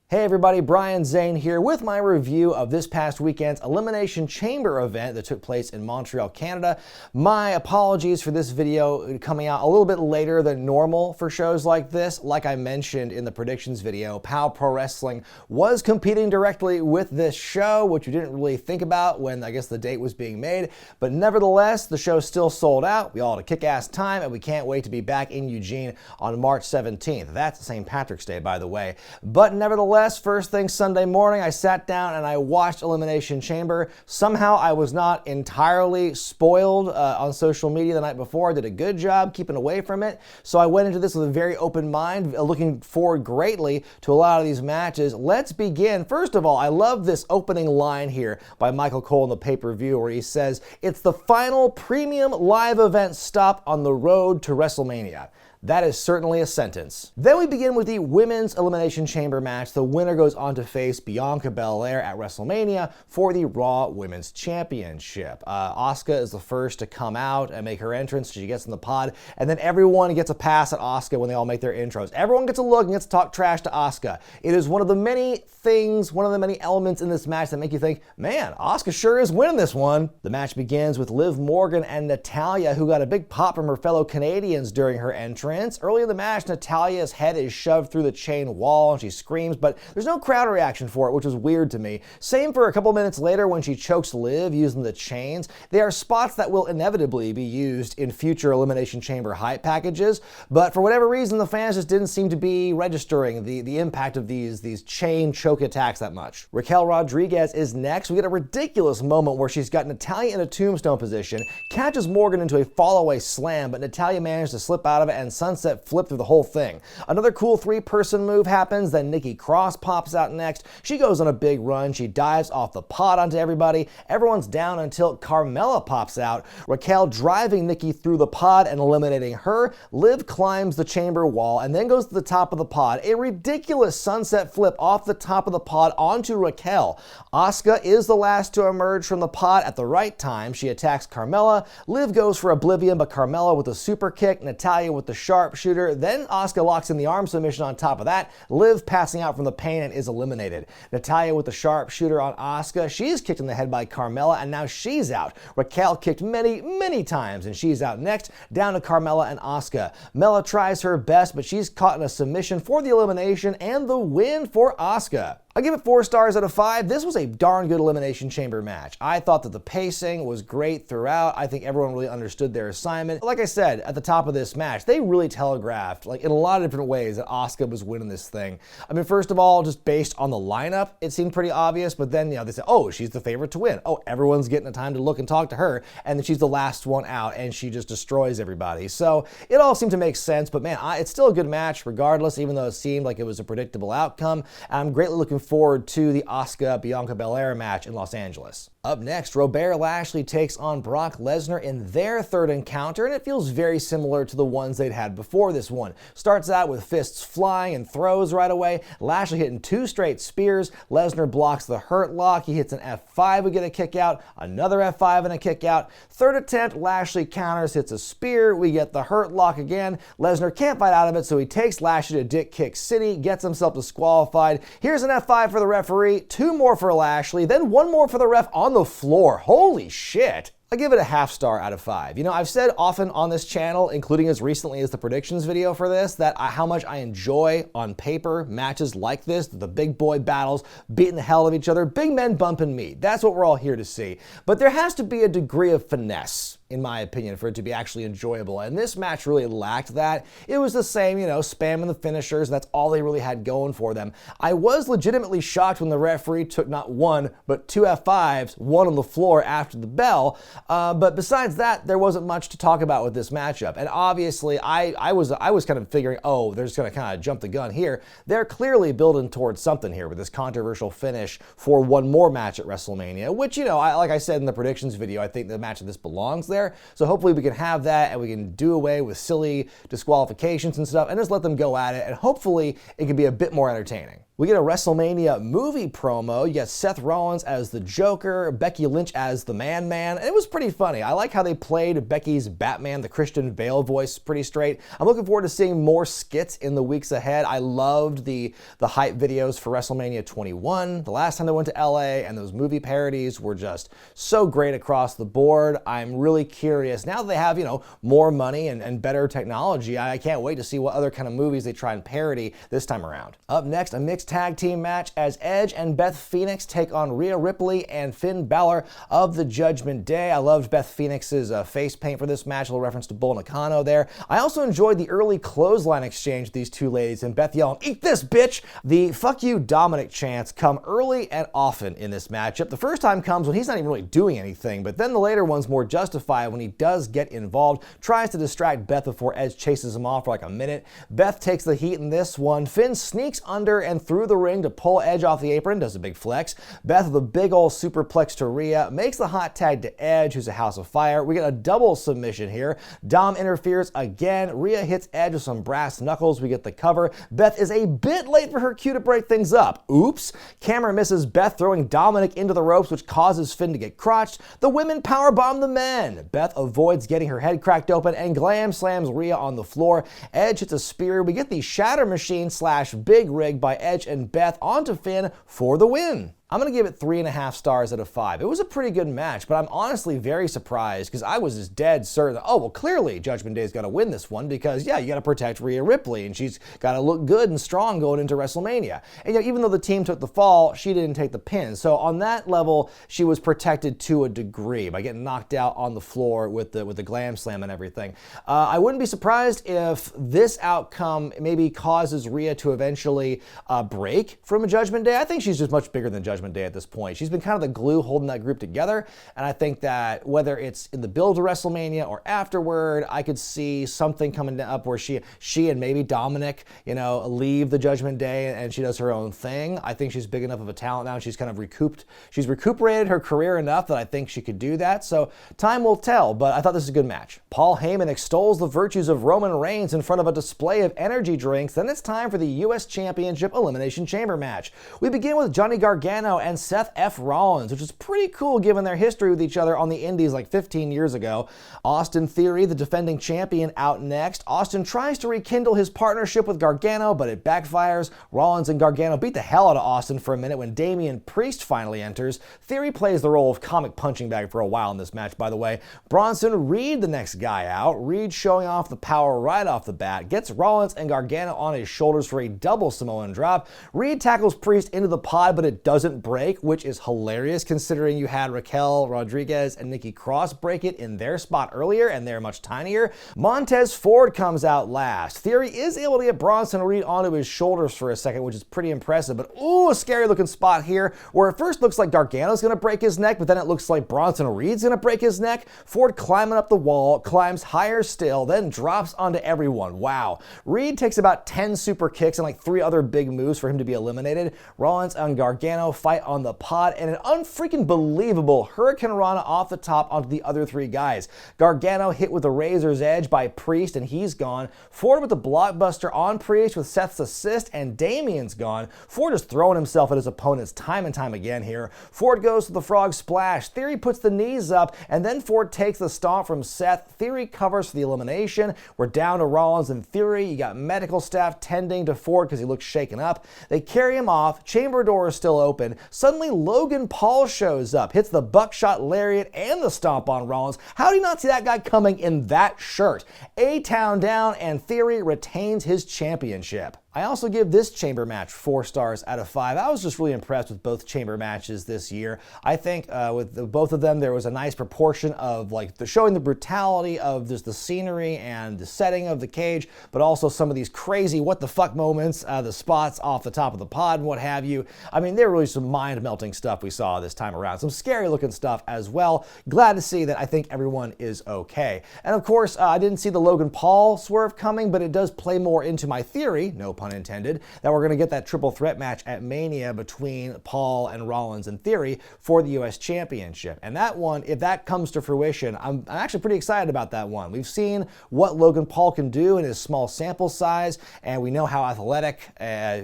Hey everybody, Brian Zane here with my review of this past weekend's Elimination Chamber event that took place in Montreal, Canada. My apologies for this video coming out a little bit later than normal for shows like this. Like I mentioned in the predictions video, POW Pro Wrestling was competing directly with this show, which we didn't really think about when I guess the date was being made. But nevertheless, the show still sold out. We all had a kick-ass time, and we can't wait to be back in Eugene on March 17th. That's St. Patrick's Day, by the way. But nevertheless, first thing Sunday morning, I sat down and I watched Elimination Chamber. Somehow I was not entirely spoiled on social media the night before. I did a good job keeping away from it. So I went into this with a very open mind, looking forward greatly to a lot of these matches. Let's begin. First of all, I love this opening line here by Michael Cole in the pay-per-view where he says, "It's the final premium live event stop on the road to WrestleMania." That is certainly a sentence. Then we begin with the Women's Elimination Chamber match. The winner goes on to face Bianca Belair at WrestleMania for the Raw Women's Championship. Asuka is the first to come out and make her entrance. She gets in the pod, and then everyone gets a pass at Asuka when they all make their intros. Everyone gets a look and gets to talk trash to Asuka. It is one of the many things, one of the many elements in this match that make you think, man, Asuka sure is winning this one. The match begins with Liv Morgan and Natalya, who got a big pop from her fellow Canadians during her entrance. Early in the match, Natalya's head is shoved through the chain wall and she screams, but there's no crowd reaction for it, which was weird to me. Same for a couple minutes later when she chokes Liv using the chains. They are spots that will inevitably be used in future Elimination Chamber hype packages, but for whatever reason, the fans just didn't seem to be registering the impact of these chain choke attacks that much. Raquel Rodriguez is next. We get a ridiculous moment where she's got Natalya in a tombstone position, catches Morgan into a fall-away slam, but Natalya managed to slip out of it and sunset flip through the whole thing. Another cool three-person move happens, then Nikki Cross pops out next. She goes on a big run. She dives off the pod onto everybody. Everyone's down until Carmella pops out. Raquel driving Nikki through the pod and eliminating her. Liv climbs the chamber wall and then goes to the top of the pod. A ridiculous sunset flip off the top of the pod onto Raquel. Asuka is the last to emerge from the pod at the right time. She attacks Carmella. Liv goes for Oblivion, but Carmella with a super kick, Natalya with the sharpshooter. Then Asuka locks in the arm submission on top of that. Liv passing out from the pain and is eliminated. Natalya with the sharpshooter on Asuka. She's kicked in the head by Carmella and now she's out. Raquel kicked many times and she's out next. Down to Carmella and Asuka. Mella tries her best, but she's caught in a submission for the elimination and the win for Asuka. I give it 4 stars out of 5. This was a darn good Elimination Chamber match. I thought that the pacing was great throughout. I think everyone really understood their assignment. Like I said at the top of this match, they really telegraphed, like in a lot of different ways, that Asuka was winning this thing. I mean, first of all, just based on the lineup, it seemed pretty obvious, but then, they said, oh, she's the favorite to win. Oh, everyone's getting the time to look and talk to her, and then she's the last one out, and she just destroys everybody. So it all seemed to make sense, but man, it's still a good match regardless, even though it seemed like it was a predictable outcome. I'm greatly looking forward to the Asuka-Bianca Belair match in Los Angeles. Up next, Robert Lashley takes on Brock Lesnar in their third encounter, and it feels very similar to the ones they'd had before this one. Starts out with fists flying and throws right away. Lashley hitting 2 straight spears. Lesnar blocks the hurt lock. He hits an F5, we get a kick out. Another F5 and a kick out. Third attempt, Lashley counters, hits a spear. We get the hurt lock again. Lesnar can't fight out of it, so he takes Lashley to Dick Kick City, gets himself disqualified. Here's an F5 for the referee, 2 more for Lashley, then 1 more for the ref on the floor. Holy shit. I give it a half star out of 5. I've said often on this channel, including as recently as the predictions video for this, that how much I enjoy on paper matches like this, the big boy battles, beating the hell out of each other, big men bumping meat. That's what we're all here to see. But there has to be a degree of finesse, in my opinion, for it to be actually enjoyable. And this match really lacked that. It was the same, spamming the finishers. That's all they really had going for them. I was legitimately shocked when the referee took not 1, but 2 F5s, 1 on the floor after the bell. But besides that, there wasn't much to talk about with this matchup. And obviously, I was kind of figuring, oh, they're just going to kind of jump the gun here. They're clearly building towards something here with this controversial finish for one more match at WrestleMania, which, like I said in the predictions video, I think the match of this belongs there. So hopefully we can have that and we can do away with silly disqualifications and stuff and just let them go at it. And hopefully it can be a bit more entertaining. We get a WrestleMania movie promo. You got Seth Rollins as the Joker, Becky Lynch as the Man-Man, and it was pretty funny. I like how they played Becky's Batman, the Christian Bale voice, pretty straight. I'm looking forward to seeing more skits in the weeks ahead. I loved the hype videos for WrestleMania 21, the last time they went to LA, and those movie parodies were just so great across the board. I'm really curious. Now that they have, more money and better technology, I can't wait to see what other kind of movies they try and parody this time around. Up next, a mixed tag team match as Edge and Beth Phoenix take on Rhea Ripley and Finn Balor of the Judgment Day. I loved Beth Phoenix's face paint for this match, a little reference to Bull Nakano there. I also enjoyed the early clothesline exchange with these two ladies and Beth yelling, "Eat this, bitch!" The "fuck you, Dominic" chants come early and often in this matchup. The first time comes when he's not even really doing anything, but then the later one's more justified when he does get involved, tries to distract Beth before Edge chases him off for like a minute. Beth takes the heat in this one. Finn sneaks under and through the ring to pull Edge off the apron, does a big flex. Beth with a big old superplex to Rhea, makes the hot tag to Edge, who's a house of fire. We get a double submission here. Dom interferes again. Rhea hits Edge with some brass knuckles. We get the cover. Beth is a bit late for her cue to break things up. Oops. Camera misses Beth throwing Dominic into the ropes, which causes Finn to get crotched. The women powerbomb the men. Beth avoids getting her head cracked open and glam slams Rhea on the floor. Edge hits a spear. We get the Shatter Machine / Big Rig by Edge and Beth onto Finn for the win. I'm going to give it 3.5 stars out of 5. It was a pretty good match, but I'm honestly very surprised because I was just dead certain that, clearly Judgment Day's got to win this one because, you got to protect Rhea Ripley and she's got to look good and strong going into WrestleMania. And even though the team took the fall, she didn't take the pin. So on that level, she was protected to a degree by getting knocked out on the floor with the glam slam and everything. I wouldn't be surprised if this outcome maybe causes Rhea to eventually break from a Judgment Day. I think she's just much bigger than Judgment Day at this point. She's been kind of the glue holding that group together, and I think that whether it's in the build to WrestleMania or afterward, I could see something coming up where she and maybe Dominic, leave the Judgment Day and she does her own thing. I think she's big enough of a talent now, and she's kind of recuperated her career enough that I think she could do that, so time will tell, but I thought this was a good match. Paul Heyman extols the virtues of Roman Reigns in front of a display of energy drinks. Then it's time for the U.S. Championship Elimination Chamber match. We begin with Johnny Gargano and Seth F. Rollins, which is pretty cool given their history with each other on the Indies like 15 years ago. Austin Theory, the defending champion, out next. Austin tries to rekindle his partnership with Gargano, but it backfires. Rollins and Gargano beat the hell out of Austin for a minute when Damian Priest finally enters. Theory plays the role of comic punching bag for a while in this match, by the way. Bronson Reed, the next guy out. Reed showing off the power right off the bat, gets Rollins and Gargano on his shoulders for a double Samoan drop. Reed tackles Priest into the pod, but it doesn't break, which is hilarious considering you had Raquel Rodriguez and Nikki Cross break it in their spot earlier, and they're much tinier. Montez Ford comes out last. Theory is able to get Bronson Reed onto his shoulders for a second, which is pretty impressive, but a scary looking spot here where it first looks like Gargano's gonna break his neck, but then it looks like Bronson Reed's gonna break his neck. Ford climbing up the wall, climbs higher still, then drops onto everyone. Wow. Reed takes about 10 super kicks and like 3 other big moves for him to be eliminated. Rollins and Gargano fight on the pod, and an unfreaking believable Hurricane Rana off the top onto the other 3 guys. Gargano hit with a razor's edge by Priest, and he's gone. Ford with the blockbuster on Priest with Seth's assist, and Damian's gone. Ford is throwing himself at his opponents time and time again here. Ford goes to the frog splash. Theory puts the knees up, and then Ford takes the stomp from Seth. Theory covers for the elimination. We're down to Rollins and Theory. You got medical staff tending to Ford because he looks shaken up. They carry him off. Chamber door is still open. Suddenly Logan Paul shows up, hits the buckshot lariat and the stomp on Rollins. How do you not see that guy coming in that shirt? A-Town down, and Theory retains his championship. I also give this chamber match 4 stars out of 5. I was just really impressed with both chamber matches this year. I think with both of them, there was a nice proportion of showing the brutality of just the scenery and the setting of the cage, but also some of these crazy what the fuck moments, the spots off the top of the pod and what have you. I mean, there were really some mind-melting stuff we saw this time around. Some scary looking stuff as well. Glad to see that I think everyone is okay. And of course, I didn't see the Logan Paul swerve coming, but it does play more into my theory, no pun pun intended, that we're going to get that triple threat match at Mania between Paul and Rollins in theory for the US Championship. And that one, if that comes to fruition, I'm actually pretty excited about that one. We've seen what Logan Paul can do in his small sample size, and we know how athletic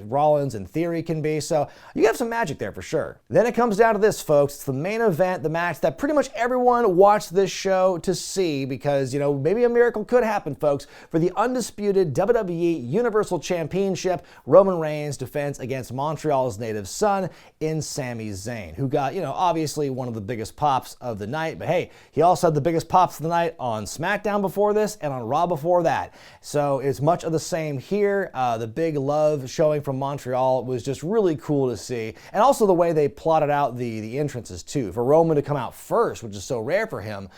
Rollins in theory can be, so you have some magic there for sure. Then it comes down to this, folks. It's the main event, the match that pretty much everyone watched this show to see because, you know, maybe a miracle could happen, folks. For the undisputed WWE Universal Championship, Roman Reigns defends against Montreal's native son in Sami Zayn, who got, you know, obviously one of the biggest pops of the night, but hey, he also had the biggest pops of the night on SmackDown before this and on Raw before that. So it's much of the same here. The big love showing from Montreal was just really cool to see. And also the way they plotted out the entrances too. For Roman to come out first, which is so rare for him,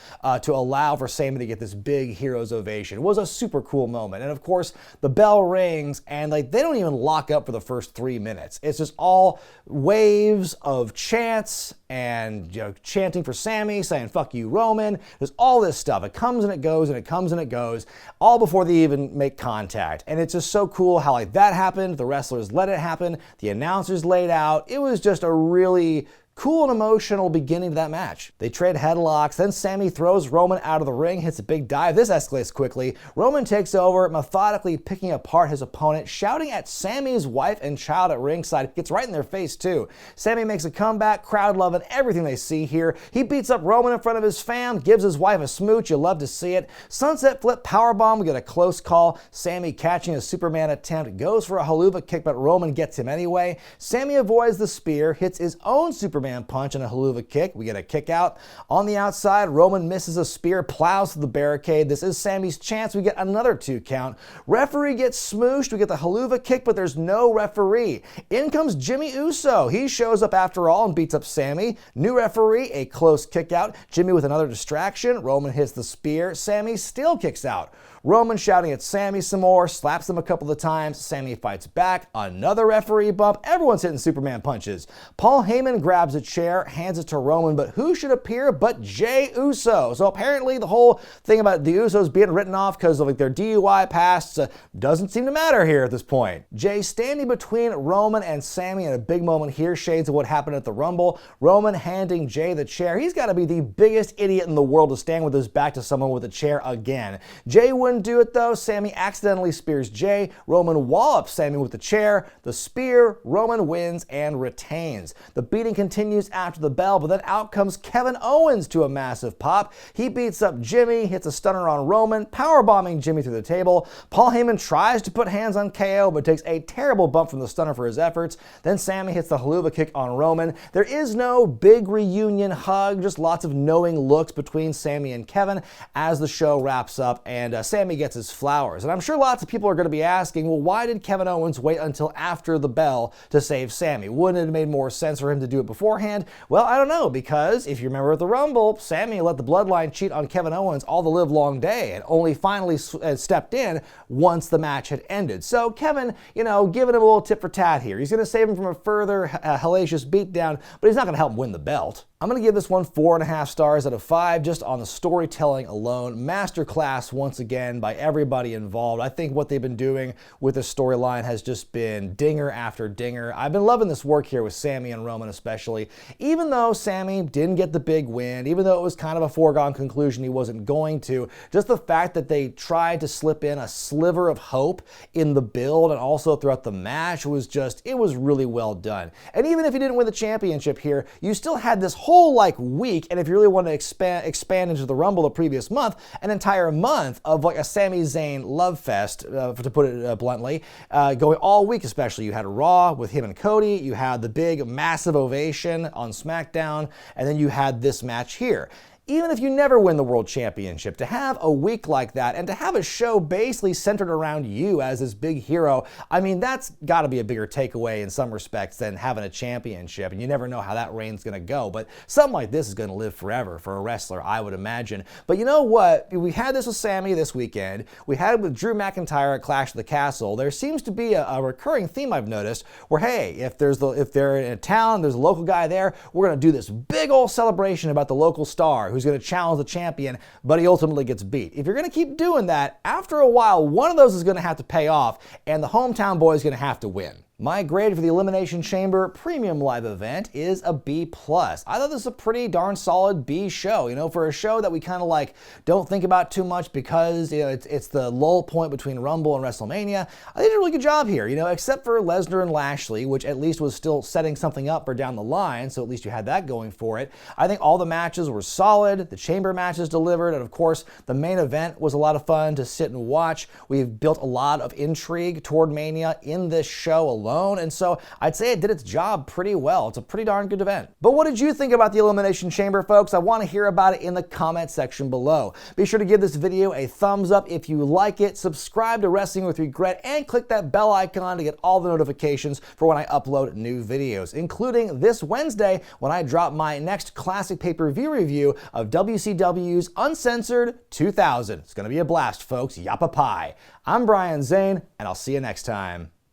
to allow for Sami to get this big hero's ovation was a super cool moment. And of course, the bell rings and like they don't even lock up for the first 3 minutes. It's just all waves of chants and, you know, chanting for Sami, saying fuck you Roman. There's all this stuff. It comes and it goes and it comes and it goes, all before they even make contact. And it's just so cool how like that happened. The wrestlers let it happen. The announcers laid out. It was just a really cool and emotional beginning to that match. They trade headlocks, then Sami throws Roman out of the ring, hits a big dive. This escalates quickly. Roman takes over, methodically picking apart his opponent, shouting at Sami's wife and child at ringside. Gets right in their face too. Sami makes a comeback, crowd loving everything they see here. He beats up Roman in front of his fam, gives his wife a smooch. You love to see it. Sunset flip powerbomb, we get a close call. Sami catching a Superman attempt, goes for a haluva kick, but Roman gets him anyway. Sami avoids the spear, hits his own Superman punch and a haluva kick. We get a kick out. On the outside, Roman misses a spear, plows through the barricade. This is Sami's chance. We get another 2 count. Referee gets smooshed. We get the haluva kick, but there's no referee. In comes Jimmy Uso. He shows up after all and beats up Sami. New referee, a close kick out. Jimmy with another distraction. Roman hits the spear. Sami still kicks out. Roman shouting at Sami some more, slaps him a couple of times. Sami fights back. Another referee bump. Everyone's hitting Superman punches. Paul Heyman grabs a chair, hands it to Roman, but who should appear but Jey Uso? So apparently the whole thing about the Usos being written off because of like their DUI pasts doesn't seem to matter here at this point. Jey standing between Roman and Sami in a big moment here, shades of what happened at the Rumble. Roman handing Jey the chair. He's got to be the biggest idiot in the world to stand with his back to someone with a chair again. Jey wouldn't do it though. Sami accidentally spears Jey. Roman wallops Sami with the chair. The spear. Roman wins and retains. The beating continues after the bell, but then out comes Kevin Owens to a massive pop. He beats up Jimmy, hits a stunner on Roman, powerbombing Jimmy through the table. Paul Heyman tries to put hands on KO, but takes a terrible bump from the stunner for his efforts. Then Sami hits the haluva kick on Roman. There is no big reunion hug, just lots of knowing looks between Sami and Kevin as the show wraps up, and Sami gets his flowers. And I'm sure lots of people are going to be asking, well, why did Kevin Owens wait until after the bell to save Sami? Wouldn't it have made more sense for him to do it beforehand? Well, I don't know, because if you remember at the Rumble, Sami let the Bloodline cheat on Kevin Owens all the live long day and only finally stepped in once the match had ended. So Kevin, you know, giving him a little tit for tat here. He's going to save him from a further hellacious beatdown, but he's not going to help him win the belt. I'm going to give this one 4.5 stars out of 5 just on the storytelling alone. Masterclass once again by everybody involved. I think what they've been doing with this storyline has just been dinger after dinger. I've been loving this work here with Sami and Roman especially. Even though Sami didn't get the big win, even though it was kind of a foregone conclusion he wasn't going to, just the fact that they tried to slip in a sliver of hope in the build and also throughout the match was just, it was really well done. And even if he didn't win the championship here, you still had this whole like week, and if you really want to expand into the Rumble the previous month, an entire month of like a Sami Zayn love fest, to put it bluntly, going all week especially. You had Raw with him and Cody, you had the big massive ovation on SmackDown, and then you had this match here. Even if you never win the World Championship, to have a week like that and to have a show basically centered around you as this big hero, I mean, that's got to be a bigger takeaway in some respects than having a championship, and you never know how that reign's going to go, but something like this is going to live forever for a wrestler, I would imagine. But you know what? We had this with Sami this weekend. We had it with Drew McIntyre at Clash of the Castle. There seems to be a recurring theme I've noticed where, hey, if they're in a town, there's a local guy there, we're going to do this big old celebration about the local star who's who's going to challenge the champion, but he ultimately gets beat. If you're going to keep doing that, after a while, one of those is going to have to pay off, and the hometown boy is going to have to win. My grade for the Elimination Chamber Premium Live event is a B+. I thought this was a pretty darn solid B show. You know, for a show that we kind of like don't think about too much because, you know, it's the lull point between Rumble and WrestleMania. I did a really good job here, you know, except for Lesnar and Lashley, which at least was still setting something up for down the line, so at least you had that going for it. I think all the matches were solid, the chamber matches delivered, and of course, the main event was a lot of fun to sit and watch. We've built a lot of intrigue toward Mania in this show alone. And so I'd say it did its job pretty well. It's a pretty darn good event. But what did you think about the Elimination Chamber, folks? I want to hear about it in the comment section below. Be sure to give this video a thumbs up if you like it, subscribe to Wrestling with Regret, and click that bell icon to get all the notifications for when I upload new videos, including this Wednesday when I drop my next classic pay-per-view review of WCW's Uncensored 2000. It's going to be a blast, folks. Yappa pie. I'm Brian Zane, and I'll see you next time.